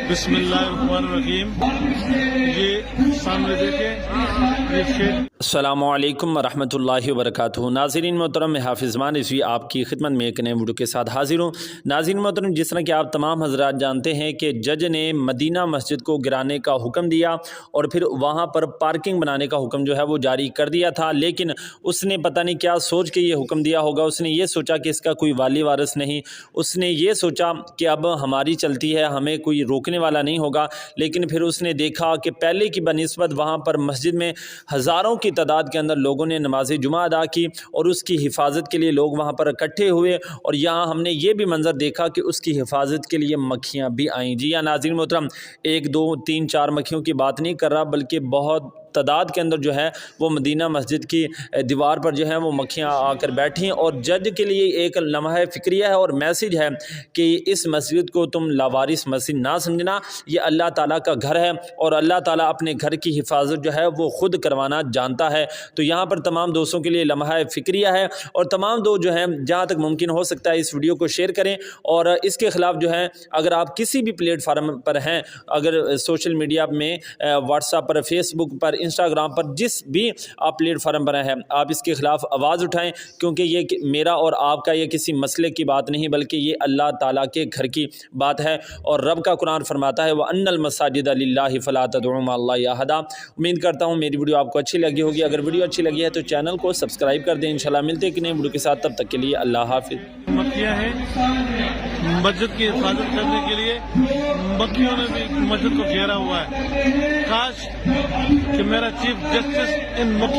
बिस्मिल्लाहिर्रहमानिर्रहीम। ये सामने देखें, ये शेर। अस्सलामु अलैकुम वरहमतुल्लाहि वबरकातुहू। नाज़रीन मोहतरम, मैं हाफिज़ मान रिज़वी आपकी खिदमत में एक नए वीडियो के साथ हाजिर हूँ। नाज़रीन मोहतरम, जिस तरह कि आप तमाम हज़रात जानते हैं कि जज ने मदीना मस्जिद को गिराने का हुक्म दिया और फिर वहाँ पर पार्किंग बनाने का हुक्म जो है वो जारी कर दिया था, लेकिन उसने पता नहीं क्या सोच के ये हुक्म दिया होगा। उसने ये सोचा कि इसका कोई वाली वारिस नहीं, उसने ये सोचा कि अब हमारी चलती है, हमें कोई रोकने वाला नहीं होगा। लेकिन फिर उसने देखा कि पहले की बनिस्बत वहाँ पर मस्जिद में हज़ारों की तादाद के अंदर लोगों ने नमाज जुमा अदा की और उसकी हिफाजत के लिए लोग वहाँ पर इकट्ठे हुए, और यहाँ हमने ये भी मंजर देखा कि उसकी हिफाजत के लिए मक्खियाँ भी आईं। जी हाँ नाज़रीन मोहतरम, 1 2 3 4 मक्खियों की बात नहीं कर रहा, बल्कि बहुत तादाद के अंदर जो है वो मदीना मस्जिद की दीवार पर जो है वो मक्खियाँ आकर बैठी हैं। और जज के लिए एक लम्हा फ़िक्रिया है और मैसेज है कि इस मस्जिद को तुम लावारिस मस्जिद ना समझना, ये अल्लाह ताला का घर है और अल्लाह ताला अपने घर की हिफाजत जो है वो ख़ुद करवाना जानता है। तो यहाँ पर तमाम दोस्तों के लिए लम्हा फ़िक्रिया है, और तमाम दोस्त जो हैं जहाँ तक मुमकिन हो सकता है इस वीडियो को शेयर करें। और इसके ख़िलाफ़ जो है अगर आप किसी भी प्लेटफार्म पर हैं, अगर सोशल मीडिया में व्हाट्सएप पर, फेसबुक पर, इंस्टाग्राम पर, जिस भी आप प्लेटफार्म पर हैं, आप इसके ख़िलाफ़ आवाज़ उठाएं, क्योंकि ये मेरा और आपका ये किसी मसले की बात नहीं, बल्कि ये अल्लाह ताला के घर की बात है। और रब का कुरान फरमाता है, व अन्नल मसाजिद लिल्लाहि फला तदउ मअल्लाहि अहदा। उम्मीद करता हूँ मेरी वीडियो आपको अच्छी लगी होगी। अगर वीडियो अच्छी लगी है तो चैनल को सब्सक्राइब कर दें। इंशाल्लाह मिलते हैं कि नई वीडियो के साथ, तब तक के लिए अल्लाह हाफिज़। मक्खियाँ हैं मस्जिद की हिफाजत करने के लिए, मक्खियों ने भी मस्जिद को घेरा हुआ है। काश कि मेरा चीफ जस्टिस इन मक्खियों